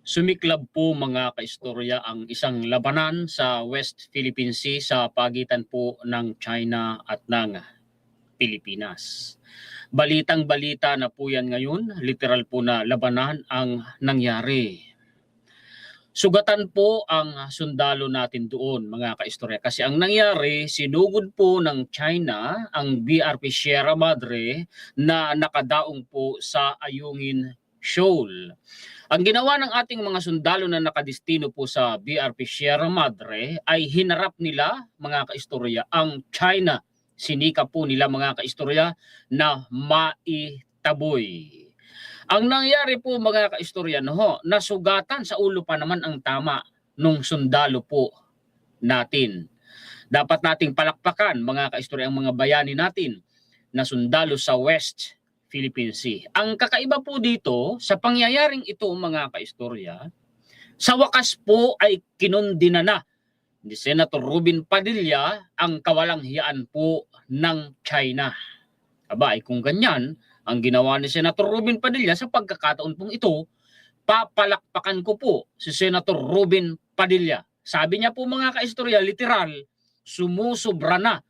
Sumiklab po mga kaistorya ang isang labanan sa West Philippine Sea sa pagitan po ng China at ng Pilipinas. Balitang-balita na po yan ngayon, literal po na labanan ang nangyari. Sugatan po ang sundalo natin doon mga kaistorya kasi ang nangyari, sinugod po ng China ang BRP Sierra Madre na nakadaong po sa Ayungin Shoal. Ang ginawa ng ating mga sundalo na nakadistino po sa BRP Sierra Madre ay hinarap nila mga kaistorya ang China. Sinika po nila mga kaistorya na maitaboy. Ang nangyari po mga kaistorya, nasugatan sa ulo pa naman ang tama nung sundalo po natin. Dapat nating palakpakan mga kaistorya ang mga bayani natin na sundalo sa West Philippine Sea. Ang kakaiba po dito sa pangyayaring ito mga kaistorya, sa wakas po ay kinundina na ni Senator Robin Padilla ang kawalanghiyaan po ng China. Aba ay kung ganyan ang ginawa ni Senator Robin Padilla sa pagkakataon pong ito, papalakpakan ko po si Senator Robin Padilla. Sabi niya po mga kaistorya, literal, sumusubra na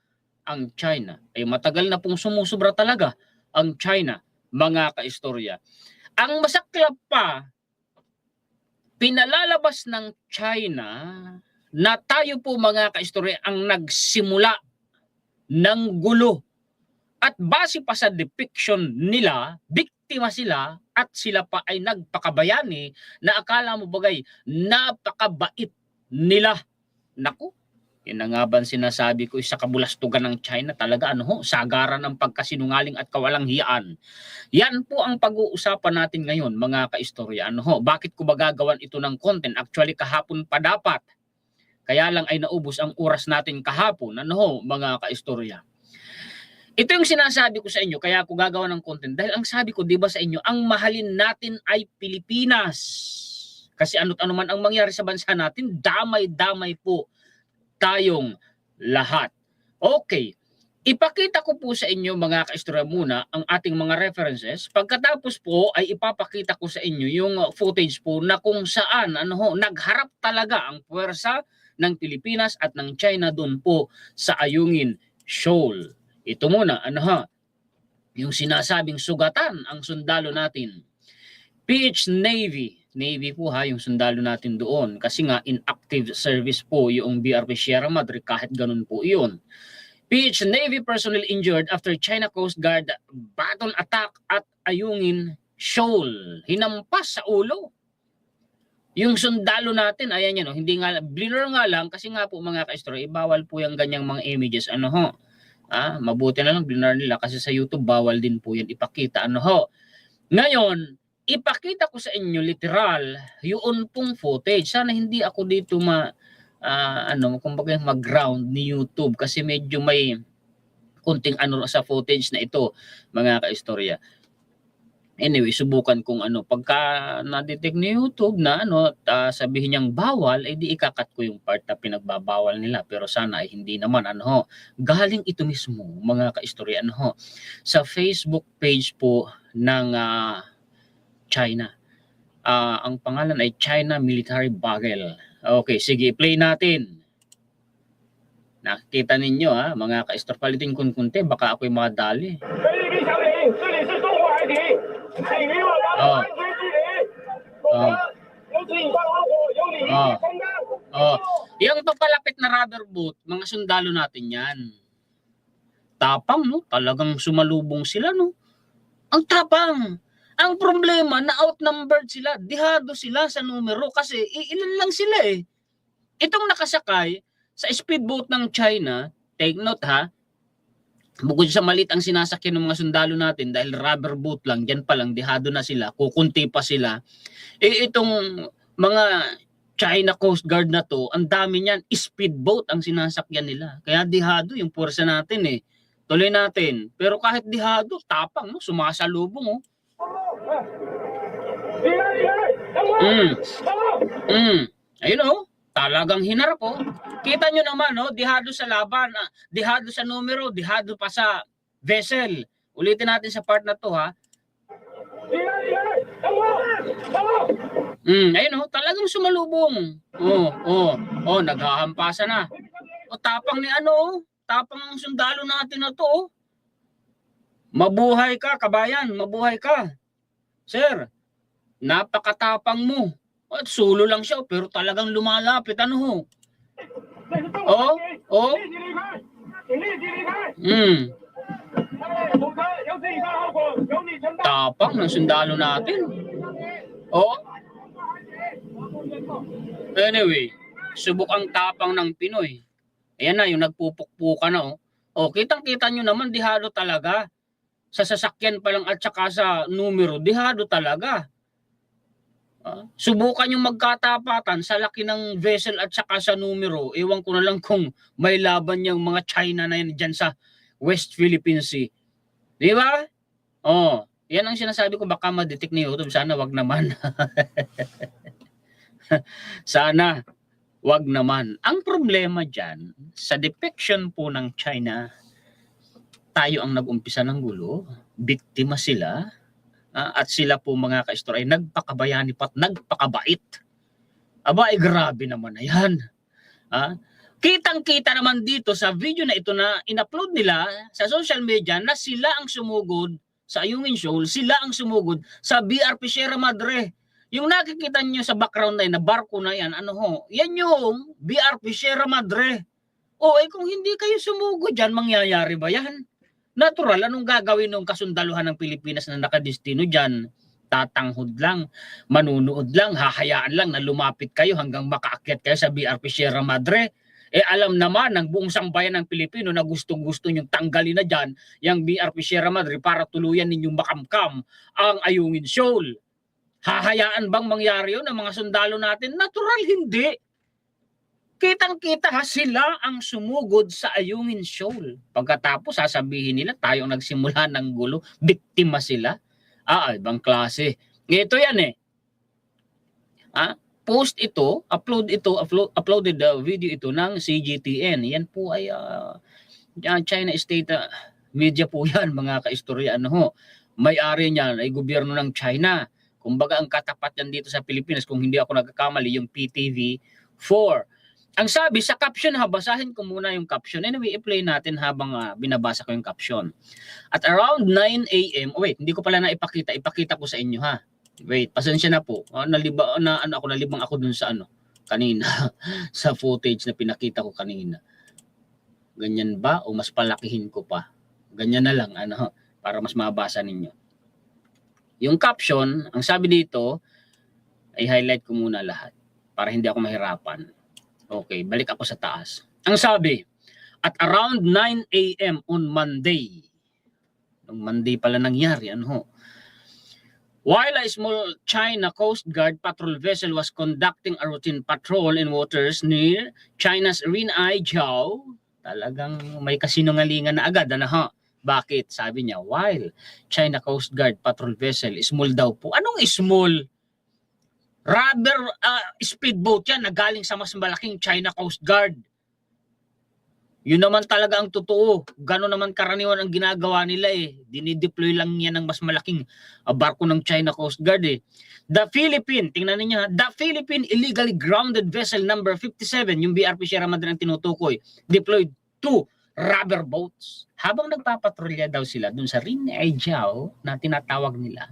ang China. Ay matagal na pong sumusubra talaga ang China, mga kaistorya. Ang masaklap pa, pinalalabas ng China na tayo po mga kaistorya ang nagsimula ng gulo. At base pa sa depiction nila, biktima sila at sila pa ay nagpakabayani na akala mo bagay napakabait nila. Naku, yun na nga ba sinasabi ko sa kabulastugan ng China talaga sagaran ng pagkasinungaling at kawalanghiyaan. Yan po ang pag-uusapan natin ngayon mga kaistorya. Bakit ko ba gagawan ito ng content? Actually kahapon pa dapat. Kaya lang ay naubos ang oras natin kahapon mga kaistorya. Ito yung sinasabi ko sa inyo kaya ako gagawa ng content dahil ang sabi ko 'di ba sa inyo ang mahalin natin ay Pilipinas. Kasi ano't ano man ang mangyari sa bansa natin, damay-damay po tayong lahat. Okay, ipakita ko po sa inyo mga kaistorya muna ang ating mga references. Pagkatapos po ay ipapakita ko sa inyo yung footage po na kung saan nagharap talaga ang puwersa ng Pilipinas at ng China doon po sa Ayungin Shoal. Ito muna, yung sinasabing sugatan ang sundalo natin. PH Navy po yung sundalo natin doon. Kasi nga inactive service po yung BRP Sierra Madre kahit ganun po iyon. PH Navy personnel injured after China Coast Guard baton attack at Ayungin Shoal. Hinampas sa ulo. Yung sundalo natin, ayan yan, hindi nga, blur nga lang kasi nga po mga kaistorya, bawal po yung ganyang mga images. Mabuti na lang blur nila kasi sa YouTube bawal din po yan ipakita. Ngayon, ipakita ko sa inyo literal yung pong footage. Sana hindi ako dito kumbaga mag-ground ni YouTube kasi medyo may kunting sa footage na ito mga kaistorya. Anyway, subukan kung pagka na-detect ni YouTube na sabihin niyang bawal, di ikakat ko yung part na pinagbabawal nila. Pero sana ay hindi naman galing ito mismo mga kaistorya sa Facebook page po ng China. Ang pangalan ay China Military Bugle. Okay, sige, play natin. Nakikita ninyo mga kaistorya, palitin kung kunti, baka ako'y madali. Yung papalapit na rubber boat, mga sundalo natin yan. Tapang talagang sumalubong sila Ang tapang. Ang problema na outnumbered sila, dihado sila sa numero kasi ilan lang sila Itong nakasakay sa speedboat ng China, take note bukod sa maliit ang sinasakyan ng mga sundalo natin dahil rubber boat lang, dyan pa lang dihado na sila, kukunti pa sila. Itong mga China Coast Guard na to, ang dami niyan, speedboat ang sinasakyan nila. Kaya dihado yung puwersa natin Tuloy natin. Pero kahit dihado, tapang sumasalubong Ayun talagang hinarap Kita nyo naman dihado sa laban, dihado sa numero, dihado pa sa vessel. Ulitin natin sa part na to Ayun talagang sumalubong. Naghahampasan na. Tapang ni tapang ng sundalo natin na to. Mabuhay ka, kabayan, mabuhay ka. Sir, napakatapang mo. At sulo lang siya, pero talagang lumalapit. Tapang ng sundalo natin. Anyway, subok ang tapang ng Pinoy. Ayan na, yung nagpupukpuka na. Kitang-kita nyo naman, dihado talaga. Sa sasakyan pa lang at saka sa numero, dihado talaga. Subukan yung magkatapatan sa laki ng vessel at saka sa numero. Ewan ko na lang kung may laban yung mga China na yan dyan sa West Philippine Sea. Di ba? Yan ang sinasabi ko, baka ma-detect ni YouTube. Sana wag naman. Sana wag naman. Ang problema dyan, sa depiction po ng China, tayo ang nag-umpisa ng gulo, biktima sila, at sila po mga ka-istorya ay nagpakabayani pat nagpakabait. Grabe naman na yan. Kitang-kita naman dito sa video na ito na in-upload nila sa social media na sila ang sumugod sa Ayungin Shoal, sila ang sumugod sa BRP Sierra Madre. Yung nakikita nyo sa background na barko na yan, yan yung BRP Sierra Madre. Kung hindi kayo sumugod dyan, mangyayari ba yan? Natural, anong gagawin ng kasundaluhan ng Pilipinas na nakadestino dyan? Tatanghod lang, manunood lang, hahayaan lang na lumapit kayo hanggang makaakyat kayo sa BRP Sierra Madre. Alam naman ng buong sambayan ng Pilipino na gustong-gusto nyong tanggalin na dyan yung BRP Sierra Madre para tuluyan ninyong makamkam ang Ayungin Shoal. Hahayaan bang mangyari yun ng mga sundalo natin? Natural, hindi. Kitang-kita sila ang sumugod sa Ayungin Shoal. Pagkatapos sasabihin nila tayo ang nagsimula ng gulo, biktima sila. Ibang klase. Ito yan post ito, uploaded video ito ng CGTN. Yan po ay China State media po yan, mga kaistorya. May-ari niyan ay gobyerno ng China. Kumbaga ang katapat yan dito sa Pilipinas, kung hindi ako nagkakamali, yung PTV4. Ang sabi sa caption, basahin ko muna yung caption. Anyway, i-play natin habang binabasa ko yung caption. At around 9 a.m. Hindi ko pala naipakita. Ipakita ko sa inyo Wait, pasensya na po. Nalibang ako dun sa kanina. Sa footage na pinakita ko kanina. Ganyan ba? O mas palakihin ko pa? Ganyan na lang, para mas mabasa ninyo. Yung caption, ang sabi dito, ay highlight ko muna lahat para hindi ako mahirapan. Okay, balik ako sa taas. Ang sabi, at around 9 a.m. on Monday, nung Monday pala nangyari, while a small China Coast Guard patrol vessel was conducting a routine patrol in waters near China's Rinai Jiao, talagang may kasinungalingan na agad, Bakit? Sabi niya, while China Coast Guard patrol vessel, small daw po. Anong small? Rubber speedboat yan na galing sa mas malaking China Coast Guard. Yun naman talaga ang totoo. Gano'n naman karaniwan ang ginagawa nila Dinideploy lang yan ng mas malaking barko ng China Coast Guard The Philippine, tingnan niyo The Philippine Illegally Grounded Vessel number 57, yung BRP Sierra Madre ang tinutukoy, deployed 2 rubber boats. Habang nagpapatrolya daw sila dun sa Rinai Jiao na tinatawag nila,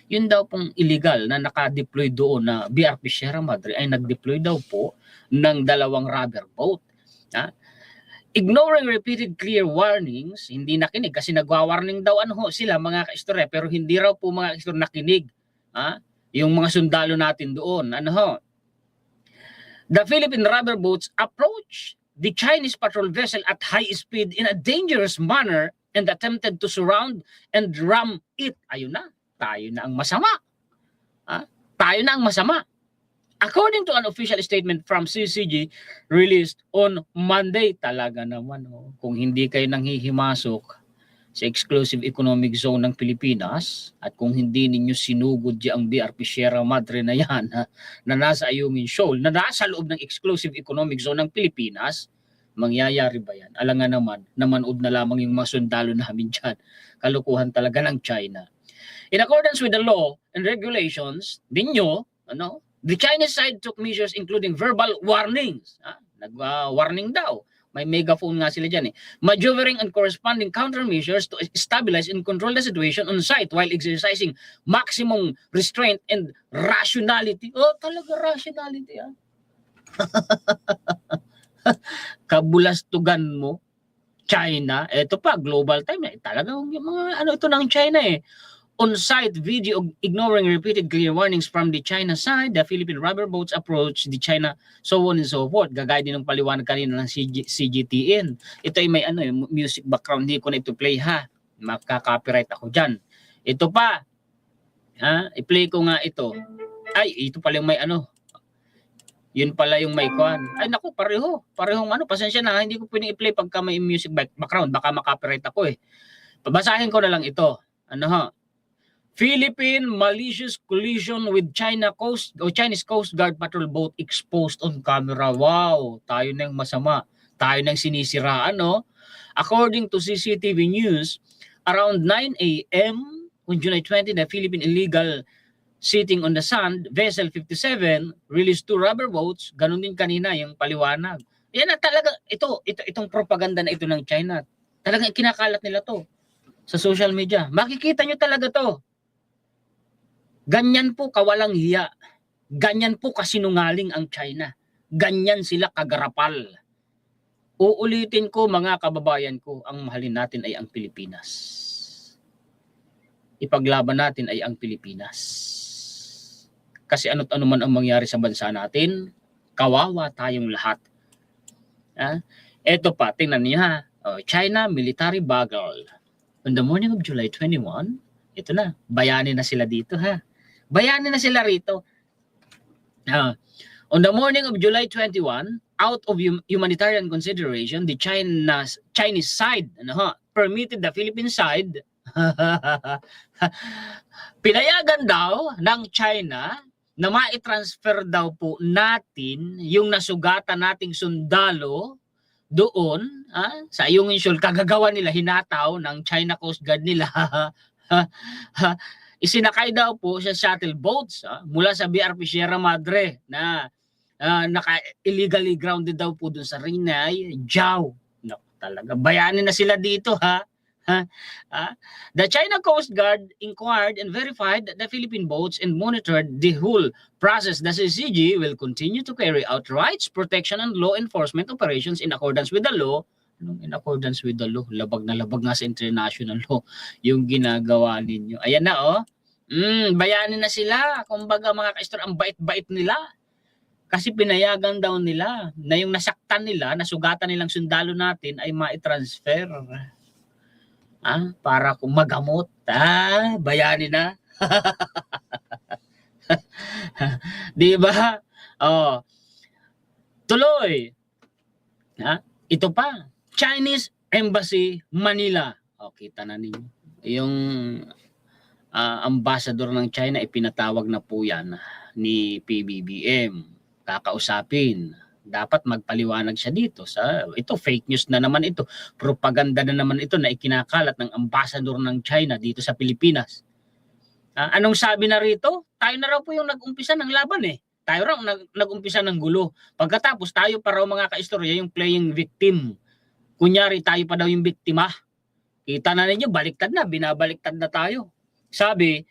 yun daw pong illegal na naka-deploy doon na BRP Sierra Madre ay nag-deploy daw po ng 2 rubber boat. Ignoring repeated clear warnings, hindi nakinig kasi nagwa-warning daw sila mga kaistorya, pero hindi raw po mga kaistorya nakinig. Yung mga sundalo natin doon. The Philippine rubber boats approached the Chinese patrol vessel at high speed in a dangerous manner and attempted to surround and ram it. Ayun na. Tayo na ang masama. Tayo na ang masama. According to an official statement from CCG released on Monday, talaga naman, kung hindi kayo nanghihimasok sa exclusive economic zone ng Pilipinas at kung hindi ninyo sinugod ang BRP Sierra Madre na yan na nasa Ayungin Shoal, na nasa loob ng exclusive economic zone ng Pilipinas, mangyayari ba yan? Alam nga naman, namanood na lamang yung mga sundalo namin dyan. Kalukuhan talaga ng China. In accordance with the law and regulations ninyo, The Chinese side took measures including verbal warnings. Nag-warning daw. May megaphone nga sila dyan eh. Maneuvering and corresponding countermeasures to stabilize and control the situation on site while exercising maximum restraint and rationality. Oh, talaga rationality ah. Kabulastugan mo, China. Ito pa, global time. Talagang yung mga ano ito ng China eh. On-site video ignoring repeated clear warnings from the China side, the Philippine rubber boats approach the China, so on and so forth. Gagaya din ng paliwanag kanina ng CGTN. Ito ay may ano, music background, hindi ko na ito play ha. Makaka-copyright ako dyan. Ito pa, i-play ko nga ito. Ay, ito pala yung may ano. Yun pala yung may kwan. Ay naku, parehong ano, pasensya na, hindi ko pwedeng i-play pagka may music background, baka makaka-copyright ako eh. Pabasahin ko na lang ito. Ano ha? Philippine malicious collision with China Coast o Chinese Coast Guard patrol boat exposed on camera. Wow, tayo na yung masama. Tayo na yung sinisiraan, no? According to CCTV News, around 9 a.m. on July 20, the Philippine illegal sitting on the sand, vessel 57, released 2 rubber boats. Ganun din kanina yung paliwanag. Yan na talaga, itong propaganda na ito ng China. Talagang kinakalat nila to sa social media. Makikita nyo talaga to. Ganyan po kawalang hiya. Ganyan po kasinungaling ang China. Ganyan sila kagarapal. Uulitin ko mga kababayan ko, ang mahalin natin ay ang Pilipinas. Ipaglaban natin ay ang Pilipinas. Kasi ano't ano man ang mangyari sa bansa natin, kawawa tayong lahat. Ito pa, tingnan niyo ha. China military bagel. On the morning of July 21, ito na, bayani na sila dito ha. Bayani na sila rito. On the morning of July 21, out of humanitarian consideration, the Chinese side permitted the Philippine side pinayagan daw ng China na mai-transfer daw po natin yung nasugatan nating sundalo doon sa iyong insyol. Kagagawa nila, hinataw ng China Coast Guard nila. Isinakay daw po sa shuttle boats mula sa BRP Sierra Madre na naka-illegally grounded daw po dun sa Rinay, Jiao. No, talaga, bayanin na sila dito ha. The China Coast Guard inquired and verified the Philippine boats and monitored the whole process. The CCG will continue to carry out rights, protection, and law enforcement operations in accordance with the law. In accordance with the law, labag na labag nga sa international law yung ginagawa ninyo. Ayan na bayanin na sila. Kumbaga mga ka-istor, ang bait-bait nila. Kasi pinayagan daw nila na yung nasaktan nila, nasugatan nilang sundalo natin ay mai-transfer. Para kung magamot. Bayanin na. Di ba? Tuloy. Ito pa. Chinese Embassy, Manila. Kita na ninyo. Yung ambassador ng China, ipinatawag na po yan ni PBBM. Kakausapin. Dapat magpaliwanag siya dito. Ito, fake news na naman ito. Propaganda na naman ito na ikinakalat ng ambassador ng China dito sa Pilipinas. Anong sabi na rito? Tayo na raw po yung nag-umpisa ng laban eh. Tayo raw nag-umpisa ng gulo. Pagkatapos tayo pa raw mga kaistorya yung playing victim. Kunyari tayo pa daw yung biktima. Kita na ninyo, baliktad na, binabaliktad na tayo. Sabi,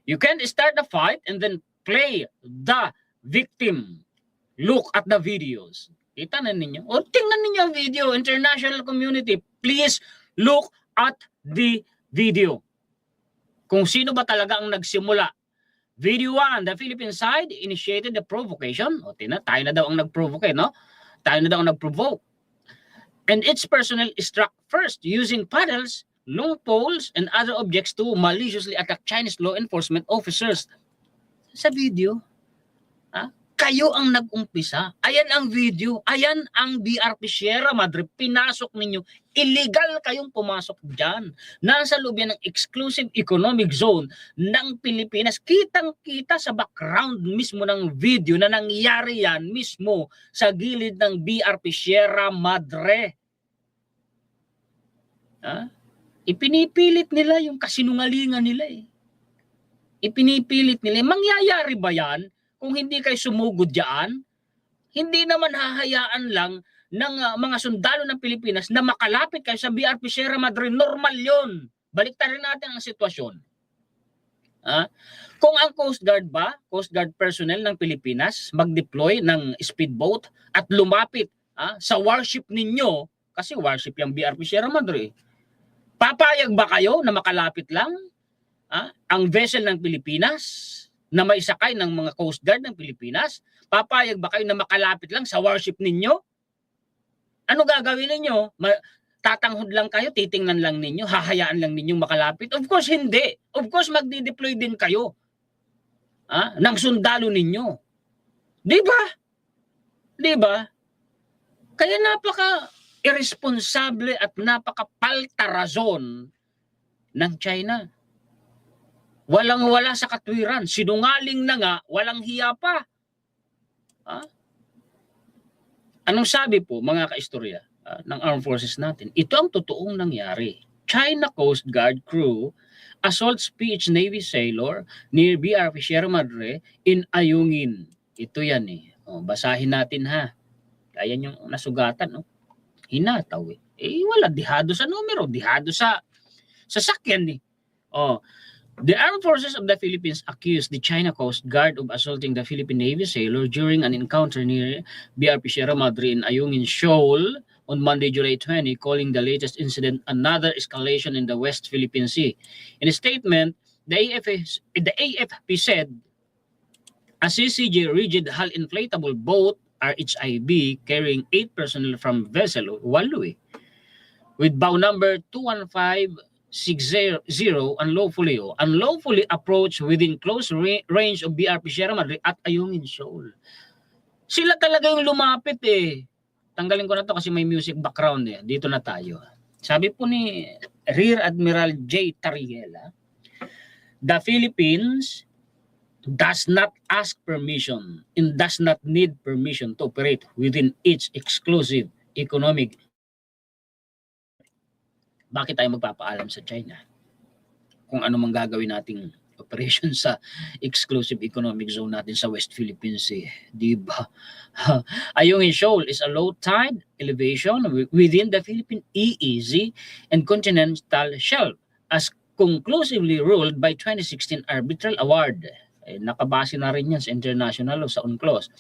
you can't start the fight and then play the victim. Look at the videos. Kita na ninyo. O tingnan ninyo ang video, international community. Please look at the video. Kung sino ba talaga ang nagsimula. Video 1, the Philippine side initiated the provocation. O tina, tayo na daw ang nag-provoke, no? Tayo na daw ang nag-provoke. And its personnel struck first using paddles, long poles, and other objects to maliciously attack Chinese law enforcement officers. Sa video, kayo ang nag-umpisa. Ayan ang video. Ayan ang BRP Sierra Madre. Pinasok ninyo. Illegal kayong pumasok dyan. Nasa loob yan ng exclusive economic zone ng Pilipinas. Kitang-kita sa background mismo ng video na nangyari yan mismo sa gilid ng BRP Sierra Madre. Ipinipilit nila yung kasinungalingan nila eh. Ipinipilit nila. Mangyayari ba yan kung hindi kayo sumugod diyan, hindi naman hahayaan lang ng mga sundalo ng Pilipinas na makalapit kayo sa BRP Sierra Madre. Normal yun. Baliktarin natin ang sitwasyon. Kung ang Coast Guard Coast Guard personnel ng Pilipinas mag-deploy ng speedboat at lumapit sa warship ninyo, kasi warship yung BRP Sierra Madre, papayag ba kayo na makalapit lang ang vessel ng Pilipinas na may sakay ng mga Coast Guard ng Pilipinas? Papayag ba kayo na makalapit lang sa warship ninyo? Ano gagawin ninyo? Tatanghod lang kayo, titingnan lang ninyo, hahayaan lang ninyo makalapit? Of course, hindi. Of course, magdi-deploy din kayo ng sundalo ninyo. Di ba? Di ba? Kaya napaka-irresponsable at napaka-paltarazon ng China. Walang-wala sa katwiran. Sinungaling na nga, walang hiya pa. Anong sabi po, mga kaistorya ng armed forces natin? Ito ang totoong nangyari. China Coast Guard crew assaults PH Navy sailor near BRP Sierra Madre in Ayungin. Ito yan eh. Basahin natin ha. Ayan yung nasugatan. Hinataw eh. Wala. Dihado sa numero. Dihado sa sakyan eh. The Armed Forces of the Philippines accused the China Coast Guard of assaulting the Philippine Navy sailor during an encounter near BRP Sierra Madre in Ayungin Shoal on Monday, July 20, calling the latest incident another escalation in the West Philippine Sea. In a statement, the AFP said a CCG rigid hull inflatable boat RHIB carrying 8 personnel from vessel Walui with bow number 21560 unlawfully approached within close range of BRP Sierra Madre at Ayungin Shoal. Sila talaga yung lumapit eh. Tanggalin ko na to kasi may music background eh. Dito na tayo. Sabi po ni Rear Admiral J. Tariela, the Philippines does not ask permission and does not need permission to operate within its exclusive economic. Bakit tayo magpapaalam sa China kung ano mang gagawin nating operation sa exclusive economic zone natin sa West Philippine Sea? Diba? Ayungin Shoal is a low tide elevation within the Philippine EEZ and continental shelf as conclusively ruled by 2016 arbitral award. Nakabase na rin yan sa international law sa UNCLOS.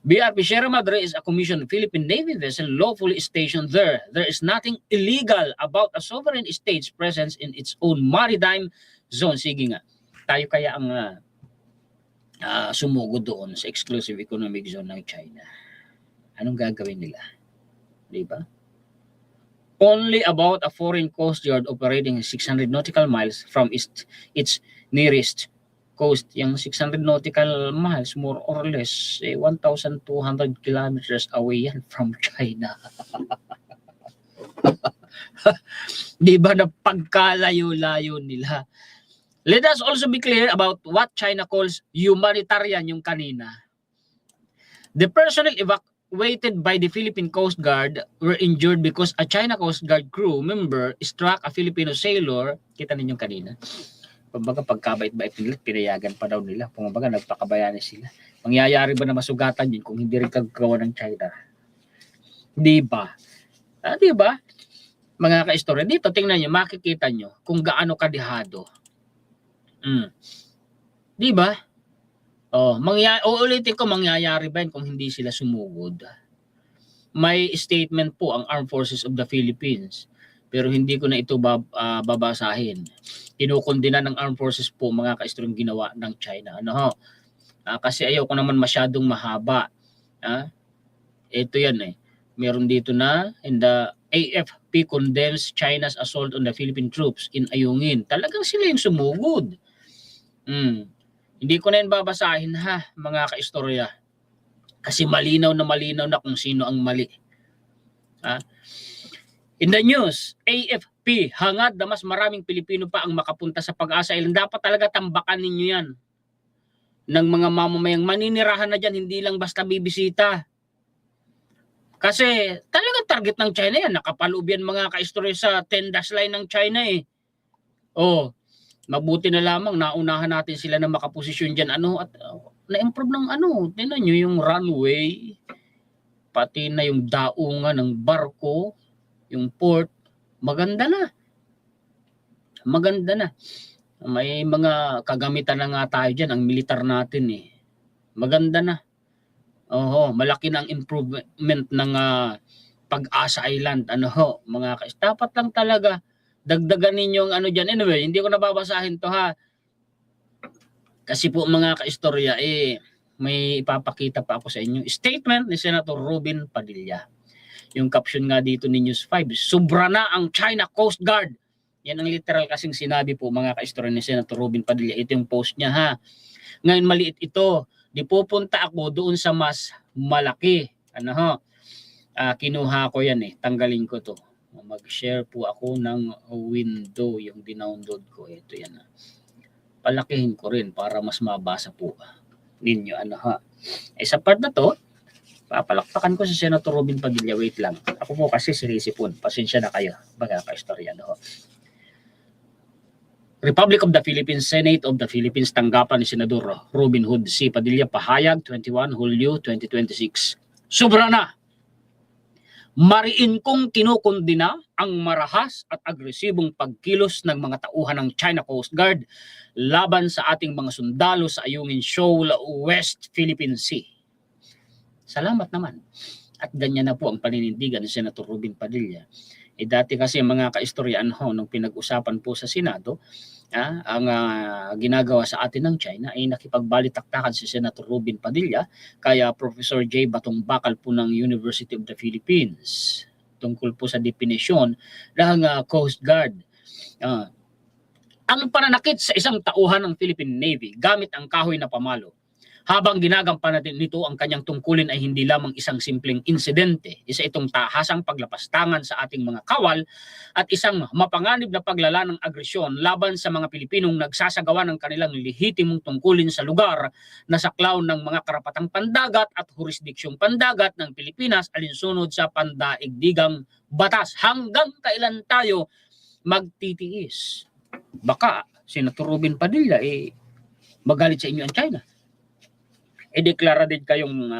BRP Sierra Madre is a commissioned Philippine Navy vessel lawfully stationed there. There is nothing illegal about a sovereign state's presence in its own maritime zone. Sige nga, tayo kaya ang sumugod doon sa exclusive economic zone ng China. Anong gagawin nila? Diba? Only about a foreign coast guard operating 600 nautical miles from its nearest coast. Yung 600 nautical miles, more or less, 1,200 kilometers away yan from China. Diba na pagkalayo-layo nila? Let us also be clear about what China calls humanitarian yung kanina. The personnel evacuated by the Philippine Coast Guard were injured because a China Coast Guard crew member struck a Filipino sailor. Kita ninyo kanina. Kumbaga pagkabait-bait nila, pinayagan pa daw nila. Kumbaga nagpakabayani sila. Mangyayari ba na masugatan yun kung hindi rin kagawa ng China? Diba? Diba? Mga kaistorya, dito tingnan nyo, makikita nyo kung gaano kadihado. Diba? Uulitin ko, mangyayari ba yun kung hindi sila sumugod? May statement po ang Armed Forces of the Philippines, pero hindi ko na ito babasahin. Kinukondina ng Armed Forces po mga kaistorya ginawa ng China. Kasi ayaw ko naman masyadong mahaba. Ito yan eh. Meron dito na, and the AFP condemns China's assault on the Philippine troops in Ayungin. Talagang sila yung sumugod. Hindi ko na yan babasahin ha, mga kaistorya. Kasi malinaw na kung sino ang mali. In the news, AFP, hangad na mas maraming Pilipino pa ang makapunta sa Pag-asa Island. Dapat talaga tambakan ninyo yan. Ng mga mamamayang maninirahan na dyan, hindi lang basta bibisita. Kasi talagang target ng China yan. Nakapaloob yan mga kaistorya sa 10-dash line ng China eh. Mabuti na lamang naunahan natin sila na makaposisyon dyan. na-improve ng ano, tingnan nyo yung runway, pati na yung daungan ng barko, yung port, maganda na. Maganda na. May mga kagamitan na nga tayo dyan, ang militar natin eh. Maganda na. Oo, malaki na ang improvement ng Pag-asa Island. Ano ho, mga dapat lang talaga dagdagan ninyo ang ano dyan. Anyway, hindi ko nababasahin to ha. Kasi po mga kaistorya, may ipapakita pa ako sa inyo. Statement ni Senator Robin Padilla. Yung caption nga dito ni News 5, sobra na ang China Coast Guard. Yan ang literal kasing sinabi po mga kaistorya ni Senator Robin Padilla. Ito yung post niya ha. Ngayon maliit ito. Di pupunta ako doon sa mas malaki. Ano ho? Kinuha ko yan eh. Tanggalin ko to. Mag-share po ako ng window yung dinownload ko. Ito yan ha. Palakihin ko rin para mas mabasa po ninyo. Ano ha? Sa part na to, papalakpakan ko si Senator Robin Padilla. Wait lang. Ako po kasi sinisipon. Pasensya na kayo. Baga ka-istorya. Ano ho? Republic of the Philippines, Senate of the Philippines, tanggapan ni Senador Robin Hood C. Padilla, pahayag 21 Hulyo 2026. Sobra na! Mariin kong kinukundina ang marahas at agresibong pagkilos ng mga tauhan ng China Coast Guard laban sa ating mga sundalo sa Ayungin Shoal, West Philippine Sea. Salamat naman. At ganyan na po ang paninindigan ni Senator Robin Padilla. Dati kasi mga kaistoryan ho, nung pinag-usapan po sa Senado, ang ginagawa sa atin ng China ay nakipagbalitaktakan si Senator Robin Padilla kaya Professor J. Batong Bakal po ng University of the Philippines tungkol po sa definisyon ng Coast Guard. Ang pananakit sa isang tauhan ng Philippine Navy gamit ang kahoy na pamalo habang ginagampanan natin nito ang kanyang tungkulin ay hindi lamang isang simpleng insidente, isa itong tahasang paglapastangan sa ating mga kawal at isang mapanganib na paglala ng agresyon laban sa mga Pilipinong nagsasagawa ng kanilang lehitimong tungkulin sa lugar na saklaw ng mga karapatang pandagat at jurisdiksyong pandagat ng Pilipinas alinsunod sa pandaigdigang batas. Hanggang kailan tayo magtitiis? Baka Senator Robin Padilla magalit sa inyo ang China. Deklara din kayong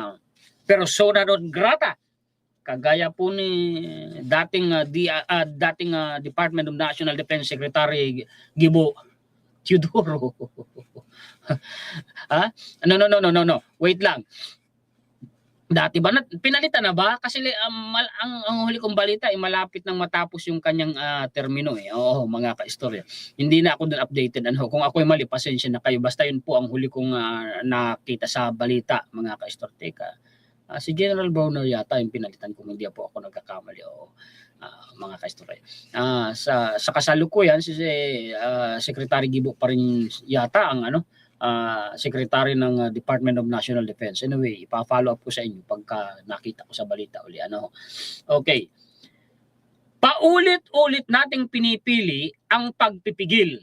persona non grata kagaya po ni dating Department of National Defense Secretary Gibo Teodoro. No. Wait lang. Dati ba pinalitan na ba? Kasi ang huli kong balita ay malapit nang matapos yung kanyang termino eh. Oo, mga kaistorya. Hindi na ako dun updated. Kung ako'y mali, pasensya na kayo. Basta yun po ang huli kong nakita sa balita, mga kaistorya. Teka, si General Browner yata yung pinalitan kung hindi po ako nagkakamali. Oo, mga kaistorya. Sa kasalukuyan, si Secretary Gibo pa rin yata ang Secretary ng Department of National Defense. Anyway, ipa-follow up ko sa inyo pagka nakita ko sa balita uli. Okay. Paulit-ulit nating pinipili ang pagpipigil.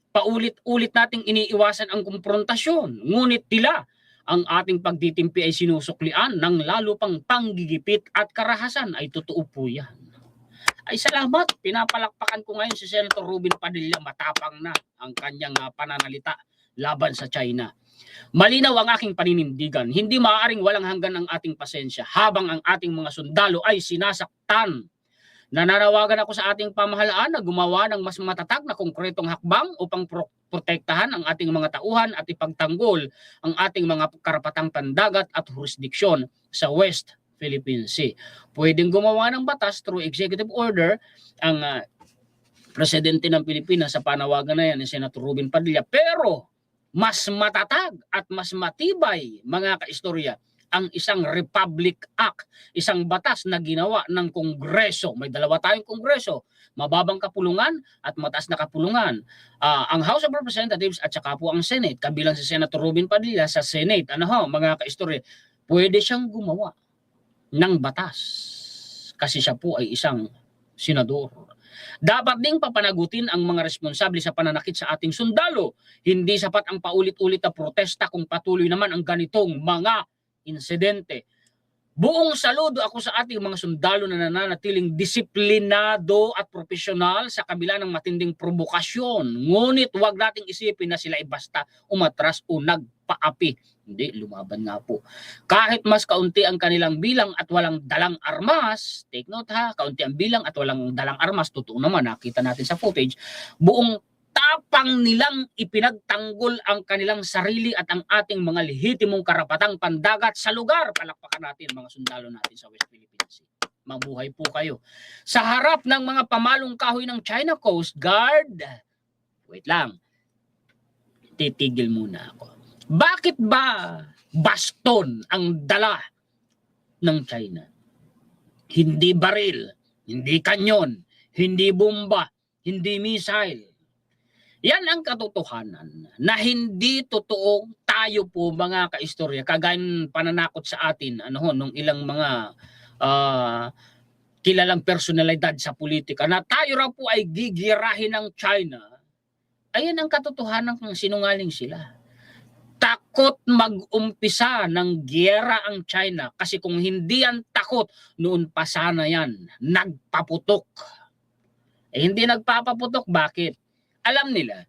Paulit-ulit nating iniiwasan ang konfrontasyon. Ngunit tila ang ating pagtitimpi ay sinusuklian ng lalo pang panggigipit at karahasan. Ay totoo po yan. Ay salamat. Pinapalakpakan ko ngayon si Senator Robin Padilla. Matapang na ang kanyang pananalita laban sa China. Malinaw ang aking paninindigan. Hindi maaaring walang hanggan ang ating pasensya habang ang ating mga sundalo ay sinasaktan. Nananawagan ako sa ating pamahalaan na gumawa ng mas matatag na konkretong hakbang upang protektahan ang ating mga tauhan at ipagtanggol ang ating mga karapatang pandagat at jurisdiksyon sa West Philippine Sea. Pwedeng gumawa ng batas through executive order ang presidente ng Pilipinas sa panawagan na yan ni Senator Robin Padilla, pero mas matatag at mas matibay, mga kaistorya, ang isang Republic Act, isang batas na ginawa ng Kongreso. May dalawa tayong Kongreso, mababang kapulungan at mataas na kapulungan. Ang House of Representatives at saka po ang Senate, kabilang si Senator Robin Padilla sa Senate. Mga kaistorya, pwede siyang gumawa ng batas kasi siya po ay isang senador. Dapat ding papanagutin ang mga responsable sa pananakit sa ating sundalo. Hindi sapat ang paulit-ulit na protesta kung patuloy naman ang ganitong mga insidente. Buong saludo ako sa ating mga sundalo na nananatiling disiplinado at profesional sa kabila ng matinding provokasyon. Ngunit huwag nating isipin na sila ay basta umatras o nagpaapi Hindi, lumaban nga po. Kahit mas kaunti ang kanilang bilang at walang dalang armas, take note ha, kaunti ang bilang at walang dalang armas, totoo naman, nakita natin sa footage, buong tapang nilang ipinagtanggol ang kanilang sarili at ang ating mga lehitimong karapatang pandagat sa lugar. Palakpakan natin mga sundalo natin sa West Philippine Sea. Mabuhay po kayo. Sa harap ng mga pamalong kahoy ng China Coast Guard, wait lang, titigil muna ako. Bakit ba baston ang dala ng China? Hindi baril, hindi kanyon, hindi bomba, hindi missile. Yan ang katotohanan na hindi totoo. Tayo po mga kaistorya, kagaya pananakot sa atin nung ilang mga kilalang personalidad sa politika na tayo raw po ay gigirahin ng China. Ayan ang katotohanan kung sinungaling sila. Takot mag-umpisa ng giyera ang China kasi kung hindi yan takot, noon pa sana yan nagpaputok. Hindi nagpapaputok, bakit? Alam nila,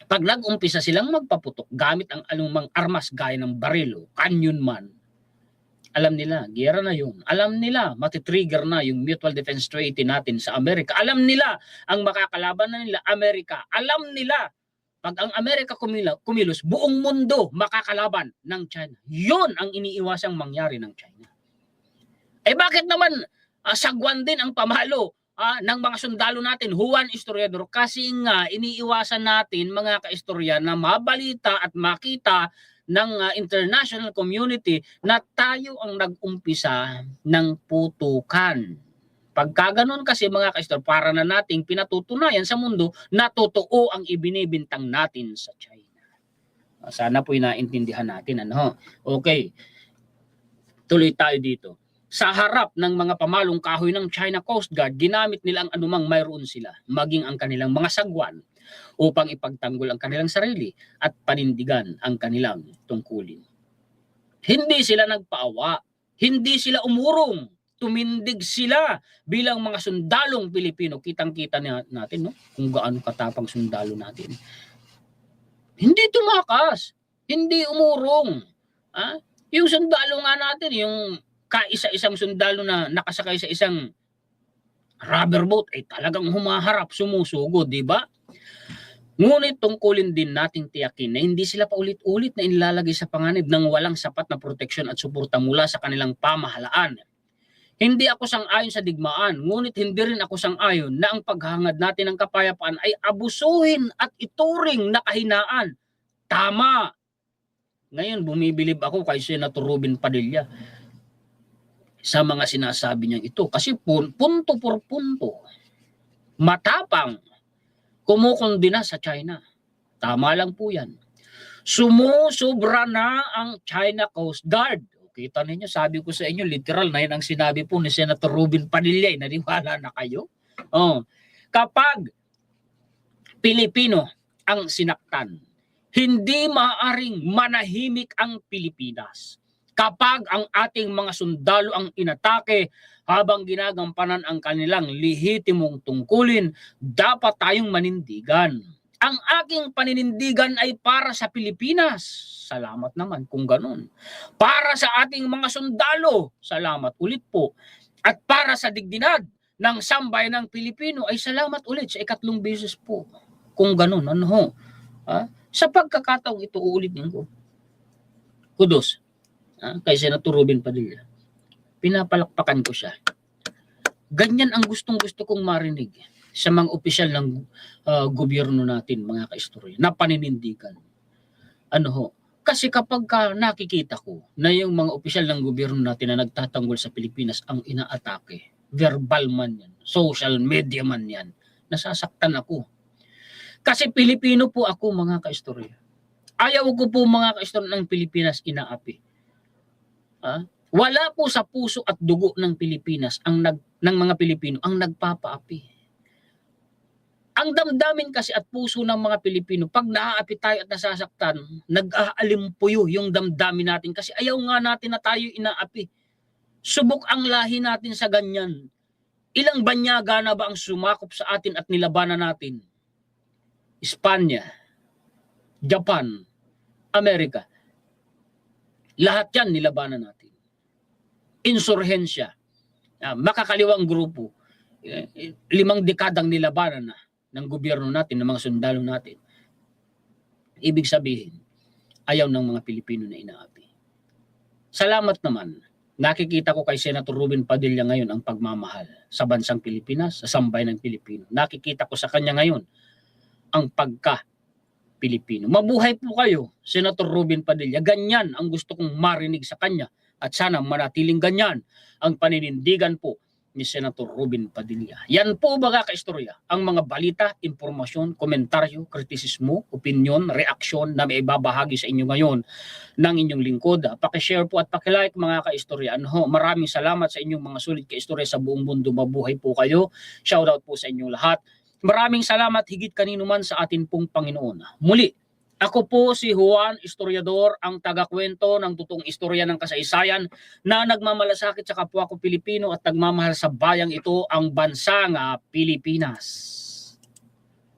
pag nag-umpisa silang magpaputok gamit ang anumang armas gaya ng barilo, kanyon man, alam nila, giyera na yun. Alam nila, matitrigger na yung Mutual Defense Treaty natin sa Amerika. Alam nila, ang makakalaban na nila, Amerika. Alam nila, pag ang Amerika kumilos, buong mundo makakalaban ng China. Yun ang iniiwasang mangyari ng China. Eh bakit naman sagwan din ang pamalo ng mga sundalo natin, Juan Historiador? Kasi nga iniiwasan natin mga kaistorya na mabalita at makita ng international community na tayo ang nag-umpisa ng putukan. Pagka ganun kasi mga kaistorya, para na nating pinatutunayan sa mundo na totoo ang ibinibintang natin sa China. Sana po naintindihan natin. Okay, tuloy tayo dito. Sa harap ng mga pamalong kahoy ng China Coast Guard, ginamit nila ang anumang mayroon sila, maging ang kanilang mga sagwan, upang ipagtanggol ang kanilang sarili at panindigan ang kanilang tungkulin. Hindi sila nagpaawa, hindi sila umurong, tumindig sila bilang mga sundalong Pilipino. Kitang-kita natin kung gaano katapang sundalo natin. Hindi tumakas, hindi umurong. Yung sundalo nga natin, yung kaisa-isang sundalo na nakasakay sa isang rubber boat ay talagang humaharap, sumusugod, di ba? Ngunit tungkulin din nating tiyakin na hindi sila paulit-ulit na inilalagay sa panganib ng walang sapat na proteksyon at suporta mula sa kanilang pamahalaan. Hindi ako sang-ayon sa digmaan, ngunit hindi rin ako sang-ayon na ang paghangad natin ng kapayapaan ay abusuhin at ituring na kahinaan. Tama! Ngayon, bumibilib ako kay Senator Robin Padilla sa mga sinasabi niya ito. Kasi punto por punto, matapang, kumukondina sa China. Tama lang po yan. Sumusubra na ang China Coast Guard. Kita ninyo, sabi ko sa inyo, literal na yun ang sinabi po ni Senator Robin Padilla. Naniwala na kayo? Kapag Pilipino ang sinaktan, hindi maaaring manahimik ang Pilipinas. Kapag ang ating mga sundalo ang inatake habang ginagampanan ang kanilang lehitimong tungkulin, dapat tayong manindigan. Ang aking paninindigan ay para sa Pilipinas. Salamat naman kung ganun. Para sa ating mga sundalo. Salamat ulit po. At para sa dignidad ng sambayanang Pilipino ay salamat ulit sa ikatlong beses po. Kung ganun, sa pagkakataong ito, uulitin ko. Kudos kay Senator Robin Padilla. Pinapalakpakan ko siya. Ganyan ang gustong-gusto kong marinig sa mga opisyal ng gobyerno natin, mga kaistorya, na paninindigan. Kasi kapag nakikita ko na yung mga opisyal ng gobyerno natin na nagtatanggol sa Pilipinas ang inaatake, verbal man yan, social media man yan, nasasaktan ako. Kasi Pilipino po ako, mga kaistorya. Ayaw ko po, mga kaistorya, ng Pilipinas inaapi. Wala po sa puso at dugo ng Pilipinas ng mga Pilipino ang nagpapaapi. Ang damdamin kasi at puso ng mga Pilipino, pag naaapi tayo at nasasaktan, nag-aalimpuyo yung damdamin natin kasi ayaw nga natin na tayo inaapi. Subok ang lahi natin sa ganyan. Ilang banyaga na ba ang sumakop sa atin at nilabanan natin? Espanya, Japan, Amerika. Lahat yan nilabanan natin. Insurhensya, makakaliwang grupo, 5 dekadang nilabanan na ng gobyerno natin, ng mga sundalo natin. Ibig sabihin, ayaw ng mga Pilipino na inaapi. Salamat naman. Nakikita ko kay Senator Ruben Padilla ngayon ang pagmamahal sa bansang Pilipinas, sa sambayan ng Pilipino. Nakikita ko sa kanya ngayon ang pagka-Pilipino. Mabuhay po kayo, Senator Ruben Padilla. Ganyan ang gusto kong marinig sa kanya. At sana manatiling ganyan ang paninindigan po ni Senator Ruben Padilla. Yan po mga kaistorya, ang mga balita, impormasyon, komentaryo, kritisismo, opinyon, reaksyon na may ibabahagi sa inyo ngayon ng inyong lingkod. Pakishare po at pakilike mga kaistorya. Maraming salamat sa inyong mga sulit kaistorya sa buong mundo. Mabuhay po kayo. Shoutout po sa inyong lahat. Maraming salamat higit kanino man sa atin pong Panginoon. Muli, ako po si Juan Historiador, ang tagakwento ng totoong istorya ng kasaysayan na nagmamalasakit sa kapwa ko Pilipino at nagmamahal sa bayang ito, ang bansang Pilipinas.